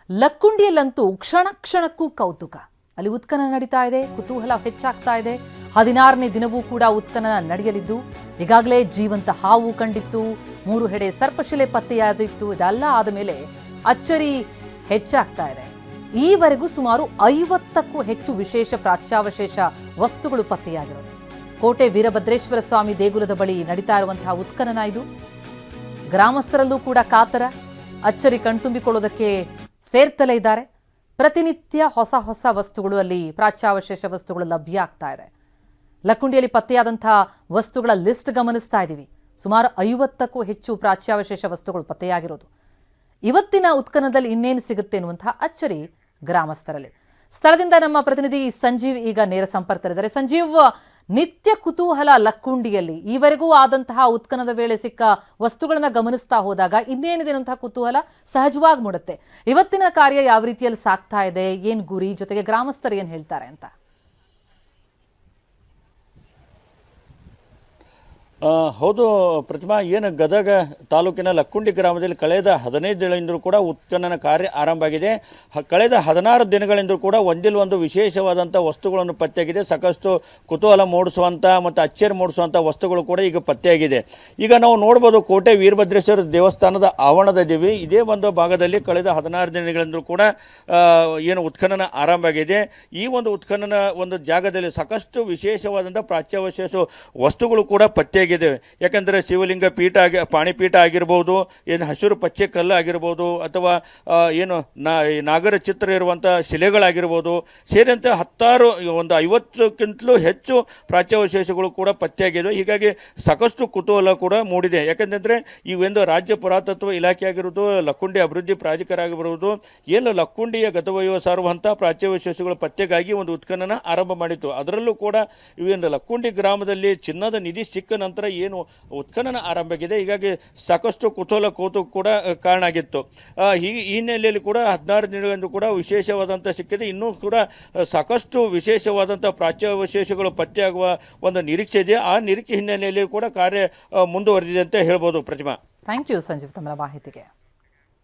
ಲಕ್ಕುಂಡಿಯಲ್ಲಂತೂ ಕ್ಷಣ ಕ್ಷಣಕ್ಕೂ ಕೌತುಕ. ಅಲ್ಲಿ ಉತ್ಖನನ ನಡೀತಾ ಇದೆ, ಕುತೂಹಲ ಹೆಚ್ಚಾಗ್ತಾ ಇದೆ. 16ನೇ ದಿನವೂ ಕೂಡ ಉತ್ಖನನ ನಡೆಯಲಿದ್ದು ಈಗಾಗಲೇ ಜೀವಂತ ಹಾವು ಕಂಡಿತ್ತು, 3 ಹೆಡೆ ಸರ್ಪಶಿಲೆ ಪತ್ತೆಯಾದಿತ್ತು. ಇದೆಲ್ಲ ಆದ ಮೇಲೆ ಅಚ್ಚರಿ ಹೆಚ್ಚಾಗ್ತಾ ಇದೆ. ಈವರೆಗೂ ಸುಮಾರು 50ಕ್ಕೂ ಹೆಚ್ಚು ವಿಶೇಷ ಪ್ರಾಚ್ಯಾವಶೇಷ ವಸ್ತುಗಳು ಪತ್ತೆಯಾಗಿರೋದು. ಕೋಟೆ ವೀರಭದ್ರೇಶ್ವರ ಸ್ವಾಮಿ ದೇಗುಲದ ಬಳಿ ನಡೀತಾ ಇರುವಂತಹ ಉತ್ಖನನ ಇದು. ಗ್ರಾಮಸ್ಥರಲ್ಲೂ ಕೂಡ ಕಾತರ, ಅಚ್ಚರಿ ಕಣ್ತುಂಬಿಕೊಳ್ಳೋದಕ್ಕೆ ಸೇರ್ತಲೇ ಇದ್ದಾರೆ. ಪ್ರತಿನಿತ್ಯ ಹೊಸ ಹೊಸ ವಸ್ತುಗಳು, ಅಲ್ಲಿ ಪ್ರಾಚ್ಯಾವಶೇಷ ವಸ್ತುಗಳು ಲಭ್ಯ ಆಗ್ತಾ ಇದೆ. ಲಕ್ಕುಂಡಿಯಲ್ಲಿ ಪತ್ತೆಯಾದಂತಹ ವಸ್ತುಗಳ ಲಿಸ್ಟ್ ಗಮನಿಸ್ತಾ ಇದ್ದೀವಿ. ಸುಮಾರು 50ಕ್ಕೂ ಹೆಚ್ಚು ಪ್ರಾಚ್ಯಾವಶೇಷ ವಸ್ತುಗಳು ಪತ್ತೆಯಾಗಿರೋದು. ಇವತ್ತಿನ ಉತ್ಖನನದಲ್ಲಿ ಇನ್ನೇನು ಸಿಗುತ್ತೆ ಎನ್ನುವಂತಹ ಅಚ್ಚರಿ ಗ್ರಾಮಸ್ಥರಲ್ಲಿ. ಸ್ಥಳದಿಂದ ನಮ್ಮ ಪ್ರತಿನಿಧಿ ಸಂಜೀವ್ ಈಗ ನೇರ ಸಂಪರ್ಕದಲ್ಲಿದ್ದಾರೆ. ಸಂಜೀವ್, ನಿತ್ಯ ಕುತೂಹಲ ಲಕ್ಕುಂಡಿಯಲ್ಲಿ. ಈವರೆಗೂ ಆದಂತಹ ಉತ್ಖನನದ ವೇಳೆ ಸಿಕ್ಕ ವಸ್ತುಗಳನ್ನ ಗಮನಿಸ್ತಾ ಹೋದಾಗ ಇನ್ನೇನಿದೆ ಅನ್ನುವಂತಹ ಕುತೂಹಲ ಸಹಜವಾಗಿ ಮೂಡುತ್ತೆ. ಇವತ್ತಿನ ಕಾರ್ಯ ಯಾವ ರೀತಿಯಲ್ಲಿ ಸಾಗ್ತಾ ಇದೆ, ಏನ್ ಗುರಿ, ಜೊತೆಗೆ ಗ್ರಾಮಸ್ಥರು ಏನ್ ಹೇಳ್ತಾರೆ ಅಂತ? ಹೌದು ಪ್ರತಿಮಾ, ಏನು ಗದಗ ತಾಲೂಕಿನ ಲಕ್ಕುಂಡಿ ಗ್ರಾಮದಲ್ಲಿ ಕಳೆದ 15 ದಿನಗಳಿಂದಲೂ ಕೂಡ ಉತ್ಖನನ ಕಾರ್ಯ ಆರಂಭ ಆಗಿದೆ. ಕಳೆದ 16 ದಿನಗಳಿಂದಲೂ ಕೂಡ ಒಂದಿಲ್ಲೊಂದು ವಿಶೇಷವಾದಂಥ ವಸ್ತುಗಳನ್ನು ಪತ್ತೆಯಾಗಿದೆ. ಸಾಕಷ್ಟು ಕುತೂಹಲ ಮೂಡಿಸುವಂಥ ಮತ್ತು ಅಚ್ಚರಿ ಮೂಡಿಸುವಂಥ ವಸ್ತುಗಳು ಕೂಡ ಈಗ ಪತ್ತೆಯಾಗಿದೆ. ಈಗ ನಾವು ನೋಡ್ಬೋದು, ಕೋಟೆ ವೀರಭದ್ರೇಶ್ವರ ದೇವಸ್ಥಾನದ ಆವರಣದಿದ್ದೀವಿ. ಇದೇ ಒಂದು ಭಾಗದಲ್ಲಿ ಕಳೆದ 16 ದಿನಗಳಿಂದಲೂ ಕೂಡ ಏನು ಉತ್ಖನನ ಆರಂಭ ಆಗಿದೆ. ಈ ಒಂದು ಉತ್ಖನನ ಒಂದು ಜಾಗದಲ್ಲಿ ಸಾಕಷ್ಟು ವಿಶೇಷವಾದಂಥ ಪ್ರಾಚ್ಯಾವಶೇಷ ವಸ್ತುಗಳು ಕೂಡ ಪತ್ತೆಯಾಗಿದೆ. ಯಾಕಂದರೆ ಶಿವಲಿಂಗ ಪೀಠ ಪಾಣಿಪೀಠ ಆಗಿರ್ಬೋದು, ಏನು ಹಸಿರು ಪಚ್ಚೆ ಕಲ್ಲು ಆಗಿರ್ಬೋದು, ಅಥವಾ ಏನು ನಾಗರ ಚಿತ್ರ ಇರುವಂಥ ಶಿಲೆಗಳಾಗಿರ್ಬೋದು, ಸೇರಿದಂತೆ 50ಕ್ಕಿಂತಲೂ ಹೆಚ್ಚು ಪ್ರಾಚ್ಯಾವಶೇಷಗಳು ಕೂಡ ಪತ್ತೆಯಾಗಿವೆ. ಹೀಗಾಗಿ ಸಾಕಷ್ಟು ಕುತೂಹಲ ಕೂಡ ಮೂಡಿದೆ. ಯಾಕಂತಂದರೆ ಇವೆಂದು ರಾಜ್ಯ ಪುರಾತತ್ವ ಇಲಾಖೆ ಆಗಿರುವುದು, ಲಕ್ಕುಂಡಿ ಅಭಿವೃದ್ಧಿ ಪ್ರಾಧಿಕಾರ ಆಗಿರುವುದು, ಏನು ಲಕ್ಕುಂಡಿಯ ಗತವೈಭವ ಸಾರುವಂಥ ಪ್ರಾಚ್ಯಾವಶೇಷಗಳ ಪತ್ತೆಗಾಗಿ ಒಂದು ಉತ್ಖನನ ಆರಂಭ ಮಾಡಿತ್ತು. ಅದರಲ್ಲೂ ಕೂಡ ಇವೇನು ಲಕ್ಕುಂಡಿ ಗ್ರಾಮದಲ್ಲಿ ಚಿನ್ನದ ನಿಧಿ ಸಿಕ್ಕ ನಂತರ ಏನು ಉತ್ಖನನ ಆರಂಭ ಆಗಿದೆ. ಹೀಗಾಗಿ ಸಾಕಷ್ಟು ಕುತೂಹಲ ಕೂಡ ಕಾರಣ ಆಗಿತ್ತು. ಈ ಹಿನ್ನೆಲೆಯಲ್ಲಿ ಕೂಡ 16 ದಿನಗಳಿಂದ ಕೂಡ ವಿಶೇಷವಾದಂಥ ಸಿಕ್ಕಿದೆ. ಇನ್ನೂ ಕೂಡ ಸಾಕಷ್ಟು ವಿಶೇಷವಾದಂಥ ಪ್ರಾಚ್ಯಾವಶೇಷಗಳು ಪತ್ತೆಯಾಗುವ ಒಂದು ನಿರೀಕ್ಷೆ ಇದೆ. ಆ ನಿರೀಕ್ಷೆ ಹಿನ್ನೆಲೆಯಲ್ಲಿ ಕೂಡ ಕಾರ್ಯ ಮುಂದುವರೆದಿದೆ ಅಂತ ಹೇಳ್ಬೋದು ಪ್ರತಿಮಾ. ಥ್ಯಾಂಕ್ ಯು ಸಂಜೀವ್, ತಮ್ಮ ಮಾಹಿತಿಗೆ.